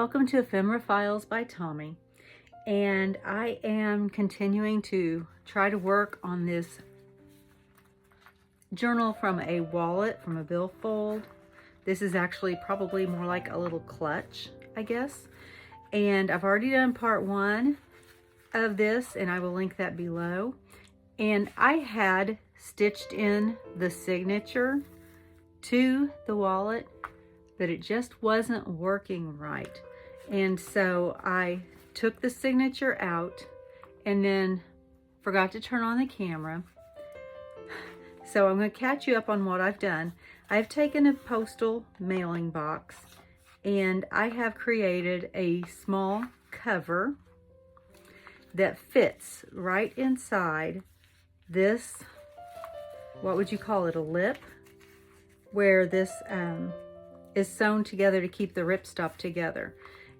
Welcome to Ephemera Files by Tommy, and I am continuing to try to work on this journal from a wallet, from a billfold. This is actually probably more like a little clutch, I guess. And I've already done part one of this, and I will link that below. And I had stitched in the signature to the wallet, but it just wasn't working right. And so I took the signature out and then forgot to turn on the camera. So I'm going to catch you up on what I've done. I've taken a postal mailing box and I have created a small cover that fits right inside this, what would you call it, a lip, where this is sewn together to keep the ripstop together.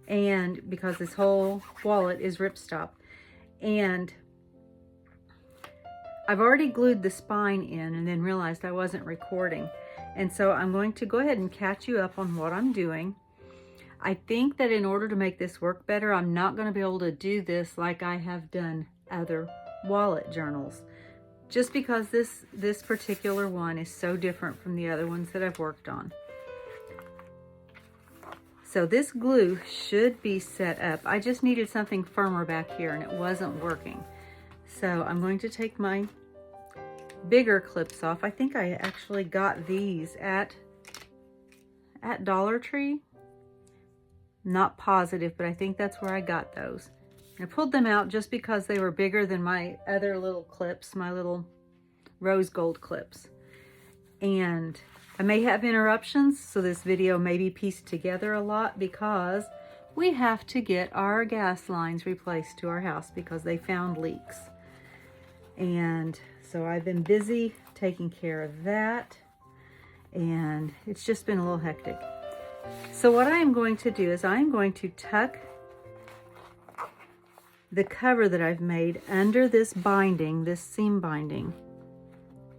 And because this whole wallet is ripstop. And I've already glued the spine in and then realized I wasn't recording. And so I'm going to go ahead and catch you up on what I'm doing. I think that in order to make this work better, I'm not going to be able to do this like I have done other wallet journals. Just because this particular one is so different from the other ones that I've worked on. So this glue should be set up. I just needed something firmer back here and it wasn't working. So I'm going to take my bigger clips off. I think I actually got these at Dollar Tree. Not positive, but I think that's where I got those. I pulled them out just because they were bigger than my other little clips, my little rose gold clips. And I may have interruptions, so this video may be pieced together a lot because we have to get our gas lines replaced to our house because they found leaks. And so I've been busy taking care of that, and it's just been a little hectic. So what I am going to do is I'm going to tuck the cover that I've made under this binding, this seam binding,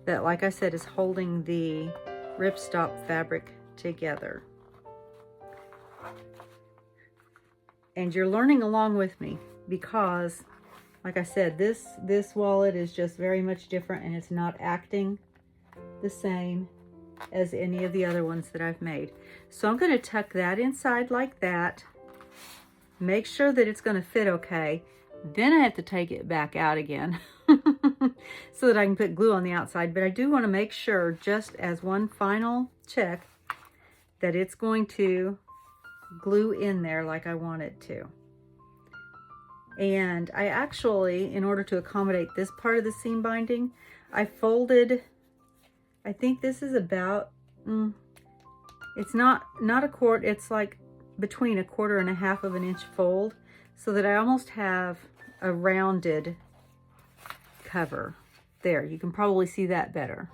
that, like I said, is holding the ripstop fabric together. And you're learning along with me because, like I said, this wallet is just very much different and it's not acting the same as any of the other ones that I've made. So I'm going to tuck that inside like that, make sure that it's going to fit okay. Then I have to take it back out again so that I can put glue on the outside. But I do want to make sure, just as one final check, that it's going to glue in there like I want it to. And I actually, in order to accommodate this part of the seam binding, I folded, I think this is about, it's not a quart, it's like between 1/4 and 1/2 of an inch fold, so that I almost have a rounded cover. There, you can probably see that better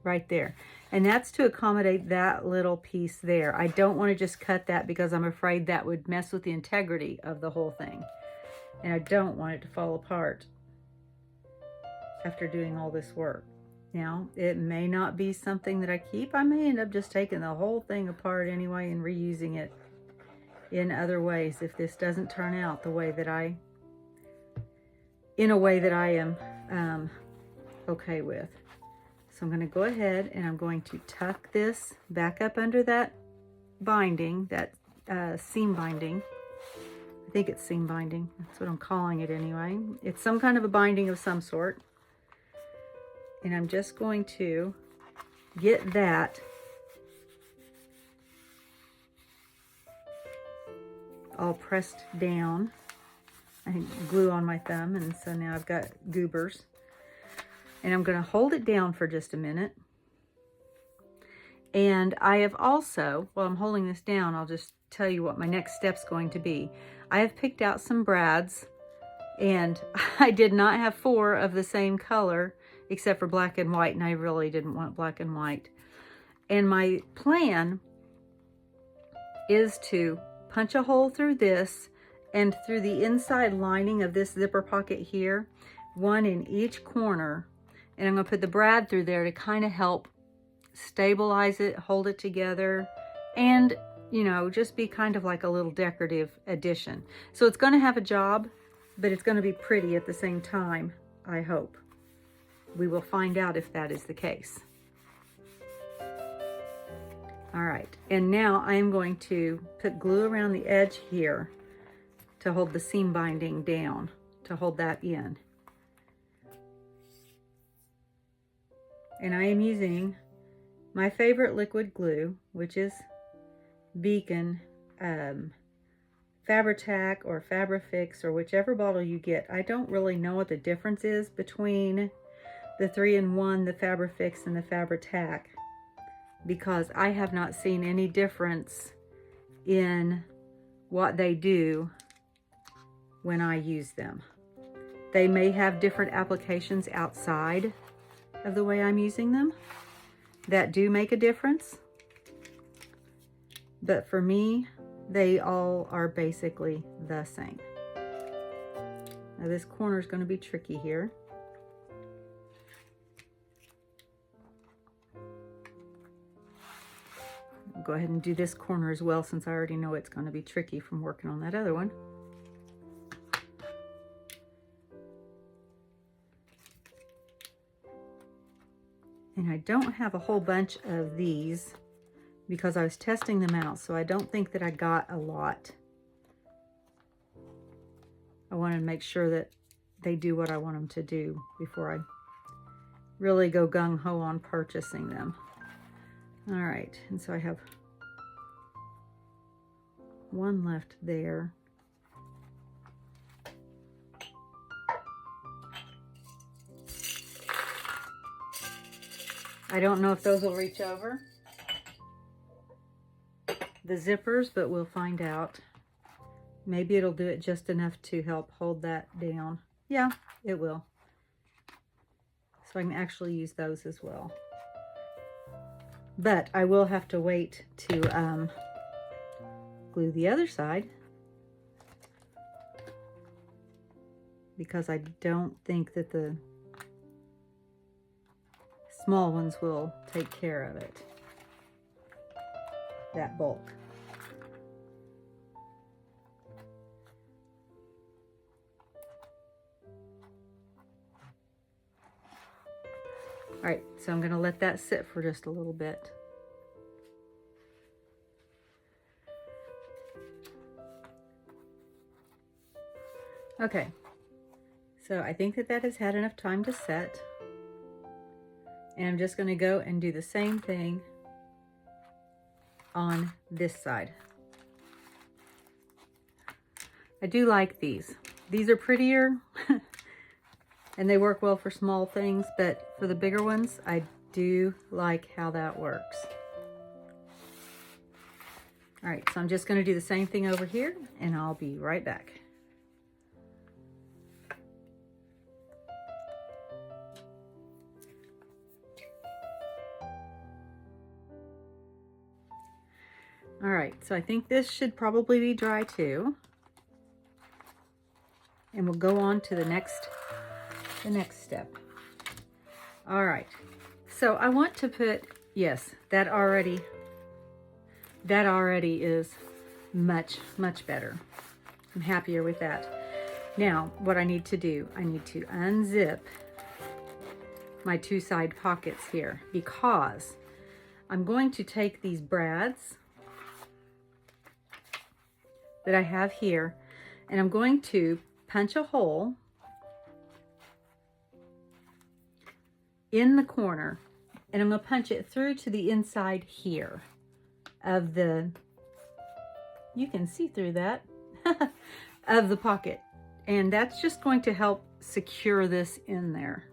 right there. And that's to accommodate that little piece there. I don't want to just cut that because I'm afraid that would mess with the integrity of the whole thing. And I don't want it to fall apart after doing all this work. Now, it may not be something that I keep. I may end up just taking the whole thing apart anyway and reusing it in other ways if this doesn't turn out the way that in a way that I am okay with. So I'm going to go ahead and I'm going to tuck this back up under that binding, that seam binding. I think it's seam binding. That's what I'm calling it anyway. It's some kind of a binding of some sort. And I'm just going to get that all pressed down. I glue on my thumb, and so now I've got goobers. And I'm going to hold it down for just a minute. And I have also, while I'm holding this down, I'll just tell you what my next step's going to be. I have picked out some brads, and I did not have 4 of the same color except for black and white, and I really didn't want black and white. And my plan is to punch a hole through this and through the inside lining of this zipper pocket here, one in each corner. And I'm going to put the brad through there to kind of help stabilize it, hold it together, and you know, just be kind of like a little decorative addition. So it's going to have a job, but it's going to be pretty at the same time, I hope. We will find out if that is the case. All right, and now I'm going to put glue around the edge here to hold the seam binding down, to hold that in. And I am using my favorite liquid glue, which is Beacon Fabri-Tac or Fabri-Fix, or whichever bottle you get. I don't really know what the difference is between the 3-in-1, the Fabri-Fix, and the Fabri-Tac, because I have not seen any difference in what they do when I use them. They may have different applications outside of the way I'm using them that do make a difference, but for me, they all are basically the same. Now this corner is going to be tricky here. I'll go ahead and do this corner as well, since I already know it's going to be tricky from working on that other one. And I don't have a whole bunch of these because I was testing them out, so I don't think that I got a lot. I want to make sure that they do what I want them to do before I really go gung-ho on purchasing them. All right, and so I have one left there. I don't know if those will reach over the zippers, but we'll find out. Maybe it'll do it just enough to help hold that down. Yeah, it will. So I can actually use those as well. But I will have to wait to glue the other side, because I don't think that the small ones will take care of it, that bulk. All right, so I'm going to let that sit for just a little bit. Okay, so I think that that has had enough time to set. And I'm just going to go and do the same thing on this side. I do like these. These are prettier and they work well for small things, but for the bigger ones, I do like how that works. All right, so I'm just going to do the same thing over here, and I'll be right back. All right, so I think this should probably be dry too. And we'll go on to the next step. All right, so I want to put, yes, that already is much, much better. I'm happier with that. Now, what I need to do, I need to unzip my two side pockets here, because I'm going to take these brads that I have here, and I'm going to punch a hole in the corner, and I'm going to punch it through to the inside here of the, you can see through that, of the pocket. And that's just going to help secure this in there,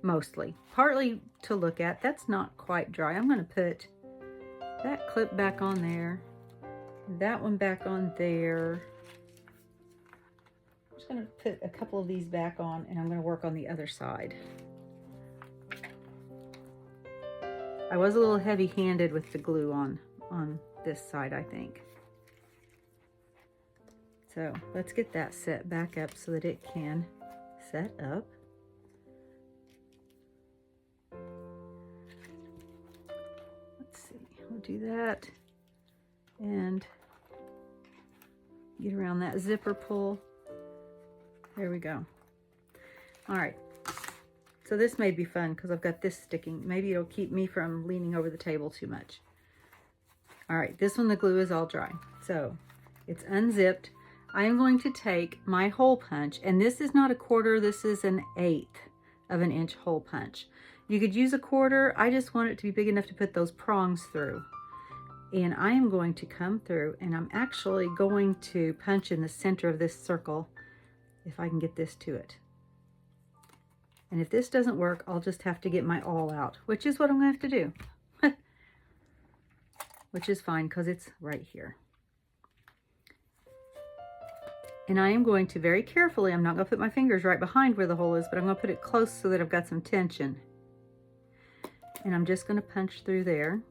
mostly. Partly to look at. That's not quite dry. I'm going to put that clip back on there, that one back on there. I'm just going to put a couple of these back on, and I'm going to work on the other side. I was a little heavy-handed with the glue on this side, I think. So let's get that set back up so that it can set up. Let's see, we'll do that. and get around that zipper pull. There we go. All right, so this may be fun because I've got this sticking. Maybe it'll keep me from leaning over the table too much. All right, this one, the glue is all dry. So it's unzipped. I am going to take my hole punch, and this is not a quarter, this is an 1/8 of an inch hole punch. You could use a quarter. I just want it to be big enough to put those prongs through. And I am going to come through, and I'm actually going to punch in the center of this circle, if I can get this to it. And if this doesn't work, I'll just have to get my awl out, which is what I'm going to have to do. Which is fine because it's right here. And I am going to very carefully, I'm not going to put my fingers right behind where the hole is, but I'm going to put it close so that I've got some tension. And I'm just going to punch through there.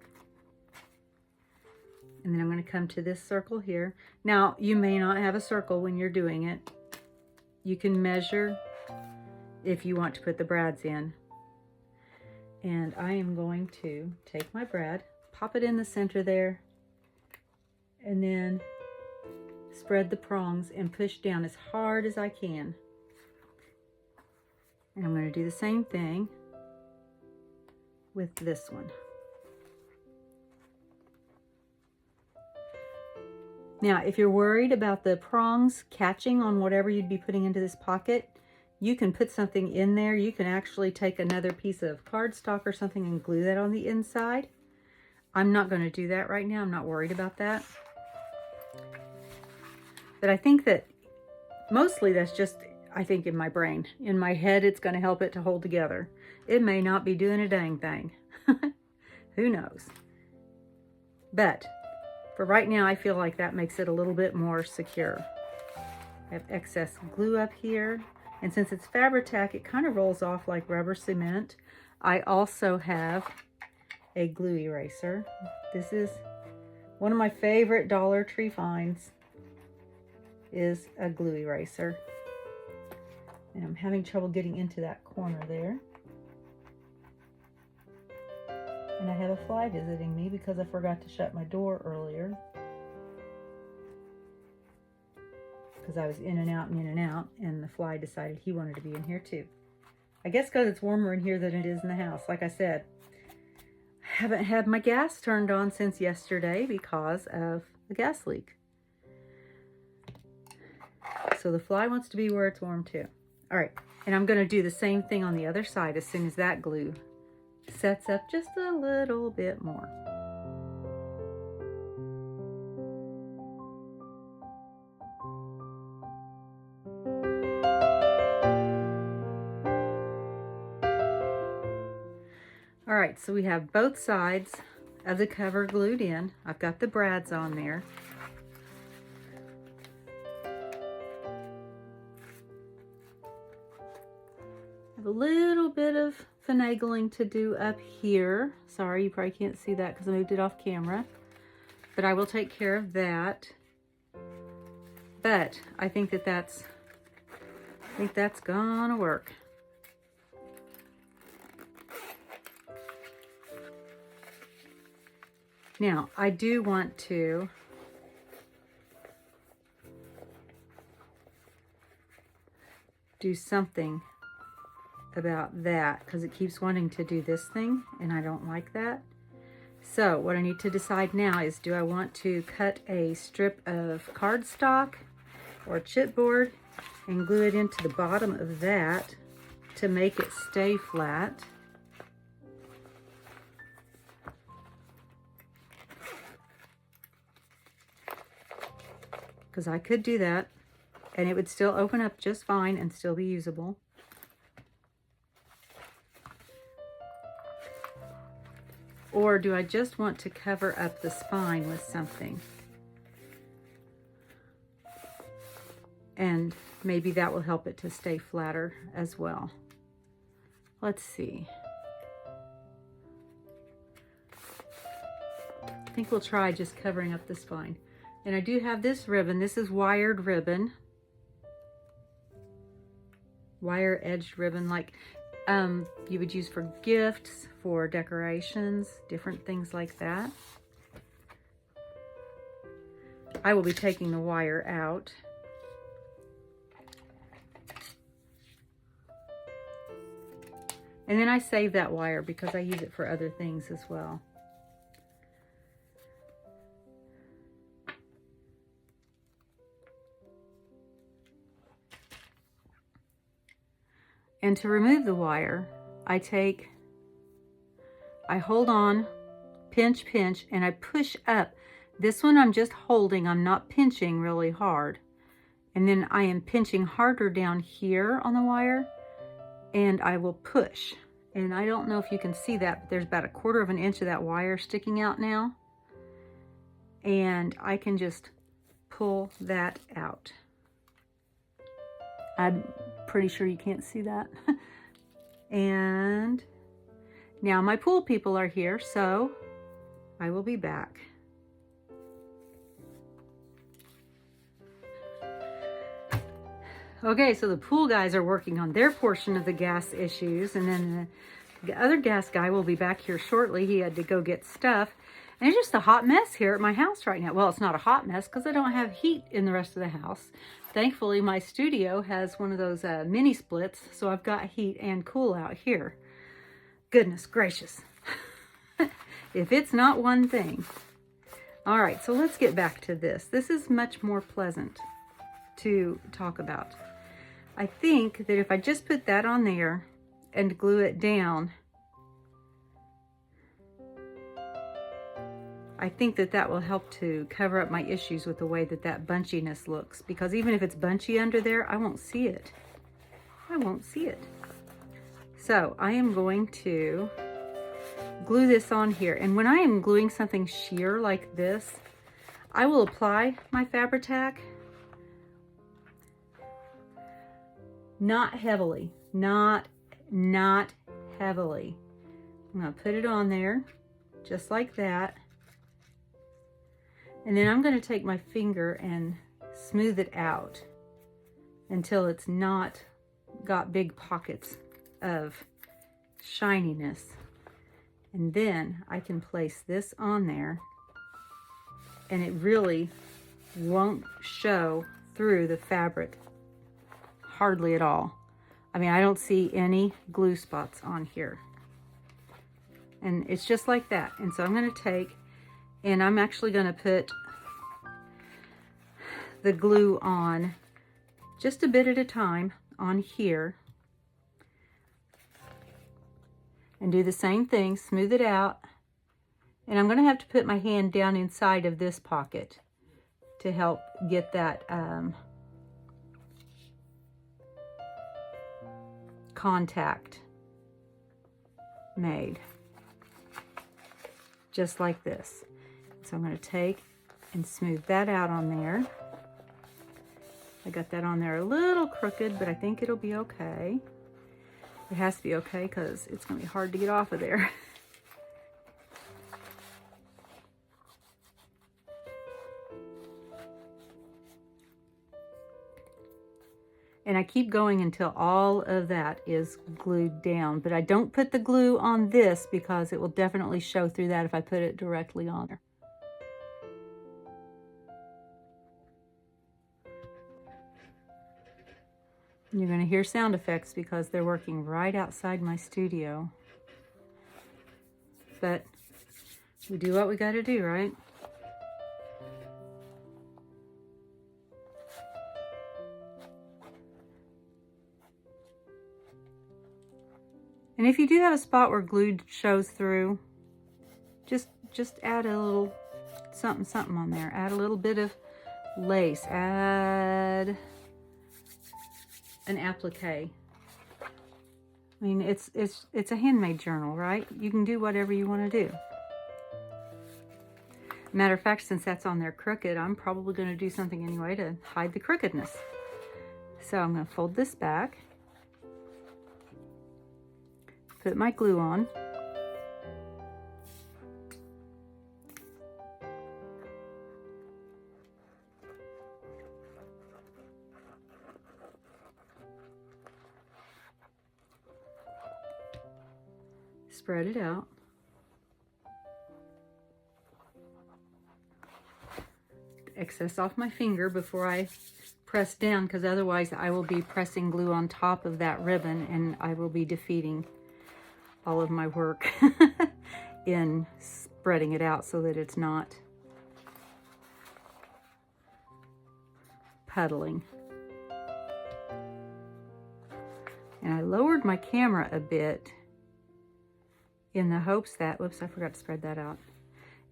And then I'm going to come to this circle here. Now, you may not have a circle when you're doing it. You can measure if you want to put the brads in. And I am going to take my brad, pop it in the center there, and then spread the prongs and push down as hard as I can. And I'm going to do the same thing with this one. Now, if you're worried about the prongs catching on whatever you'd be putting into this pocket, you can put something in there. You can actually take another piece of cardstock or something and glue that on the inside. I'm not going to do that right now. I'm not worried about that. But I think that mostly that's just, I think, in my brain. In my head, it's going to help it to hold together. It may not be doing a dang thing. Who knows? But for right now, I feel like that makes it a little bit more secure. I have excess glue up here. And since it's Fabri-Tac, it kind of rolls off like rubber cement. I also have a glue eraser. This is one of my favorite Dollar Tree finds, is a glue eraser. And I'm having trouble getting into that corner there. And I have a fly visiting me because I forgot to shut my door earlier. Because I was in and out and in and out, and the fly decided he wanted to be in here too. I guess because it's warmer in here than it is in the house. Like I said, I haven't had my gas turned on since yesterday because of the gas leak. So the fly wants to be where it's warm too. All right, and I'm going to do the same thing on the other side as soon as that glue sets up just a little bit more. All right, so we have both sides of the cover glued in. I've got the brads on there. I have a little bit of finagling to do up here. Sorry, you probably can't see that because I moved it off camera. But I will take care of that. But I think that's gonna work. Now, I do want to do something about that because it keeps wanting to do this thing and I don't like that. So what I need to decide now is, do I want to cut a strip of cardstock or chipboard and glue it into the bottom of that to make it stay flat? Because I could do that and it would still open up just fine and still be usable. Or do I just want to cover up the spine with something? And maybe that will help it to stay flatter as well. Let's see. I think we'll try just covering up the spine. And I do have this ribbon. This is wired ribbon. Wire edged ribbon, like you would use for gifts, for decorations, different things like that. I will be taking the wire out. And then I save that wire because I use it for other things as well. And to remove the wire, I hold on, pinch, pinch, and I push up. This one I'm just holding, I'm not pinching really hard. And then I am pinching harder down here on the wire, and I will push. And I don't know if you can see that, but there's about 1/4 of an inch of that wire sticking out now. And I can just pull that out. I'm pretty sure you can't see that. And now my pool people are here, so I will be back. Okay, so the pool guys are working on their portion of the gas issues, and then the other gas guy will be back here shortly. He had to go get stuff. And it's just a hot mess here at my house right now. Well, it's not a hot mess because I don't have heat in the rest of the house. Thankfully, my studio has one of those mini splits, so I've got heat and cool out here. Goodness gracious. If it's not one thing. All right, so let's get back to this. This is much more pleasant to talk about. I think that if I just put that on there and glue it down, I think that that will help to cover up my issues with the way that that bunchiness looks. Because even if it's bunchy under there, I won't see it. I won't see it. So I am going to glue this on here. And when I am gluing something sheer like this, I will apply my Fabri-Tac. Not heavily. Not heavily. I'm going to put it on there just like that. And then I'm going to take my finger and smooth it out until it's not got big pockets of shininess. And then I can place this on there, and it really won't show through the fabric hardly at all. I mean, I don't see any glue spots on here. And it's just like that. And so I'm going to take, and I'm actually going to put the glue on just a bit at a time on here. And do the same thing, smooth it out. And I'm going to have to put my hand down inside of this pocket to help get that contact made. Just like this. So I'm going to take and smooth that out on there. I got that on there a little crooked, but I think it'll be okay. It has to be okay because it's going to be hard to get off of there. And I keep going until all of that is glued down. But I don't put the glue on this because it will definitely show through that if I put it directly on there. You're going to hear sound effects because they're working right outside my studio. But we do what we got to do, right? And if you do have a spot where glue shows through, just add a little something on there. Add a little bit of lace. Add an applique. I mean, it's a handmade journal, right? You can do whatever you want to do. Matter of fact, since that's on there crooked, I'm probably going to do something anyway to hide the crookedness. So I'm going to fold this back, put my glue on, spread it out. excess off my finger before I press down, because otherwise I will be pressing glue on top of that ribbon and I will be defeating all of my work in spreading it out so that it's not puddling. And I lowered my camera a bit in the hopes that, whoops, I forgot to spread that out,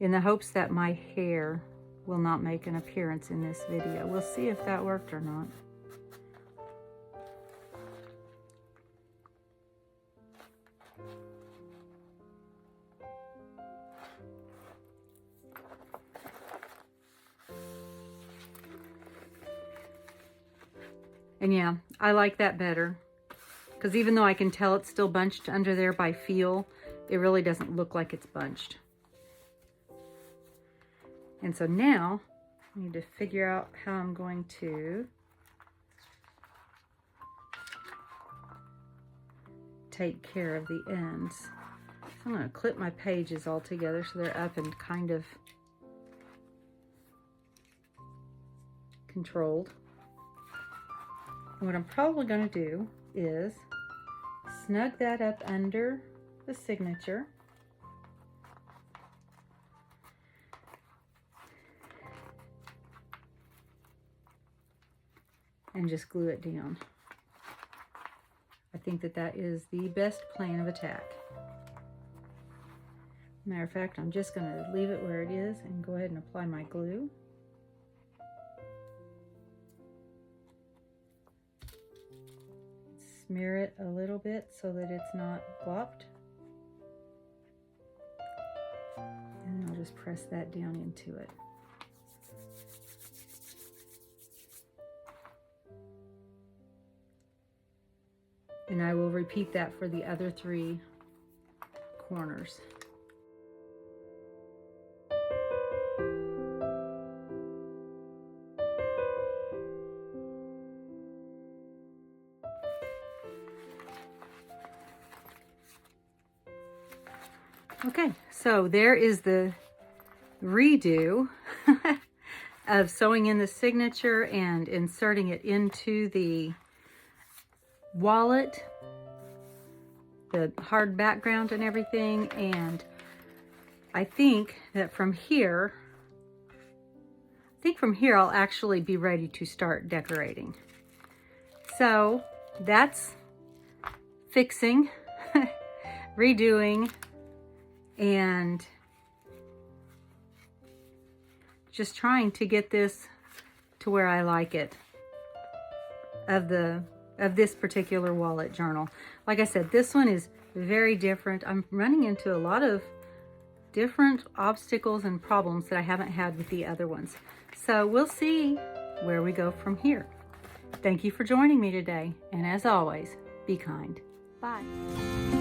in the hopes that my hair will not make an appearance in this video. We'll see if that worked or not. And yeah, I like that better, because even though I can tell it's still bunched under there by feel, it really doesn't look like it's bunched. And so now I need to figure out how I'm going to take care of the ends. So I'm going to clip my pages all together so they're up and kind of controlled. And what I'm probably going to do is snug that up under the signature. And just glue it down. I think that that is the best plan of attack. Matter of fact, I'm just going to leave it where it is and go ahead and apply my glue. Smear it a little bit so that it's not glopped. And I'll just press that down into it. And I will repeat that for the other 3 corners. Okay, so there is the redo of sewing in the signature and inserting it into the wallet, the hard background and everything. And I think that from here, I'll actually be ready to start decorating. So that's fixing, redoing, and just trying to get this to where I like it of this particular wallet journal. Like I said, this one is very different. I'm running into a lot of different obstacles and problems that I haven't had with the other ones. So we'll see where we go from here. Thank you for joining me today, and as always, be kind. Bye.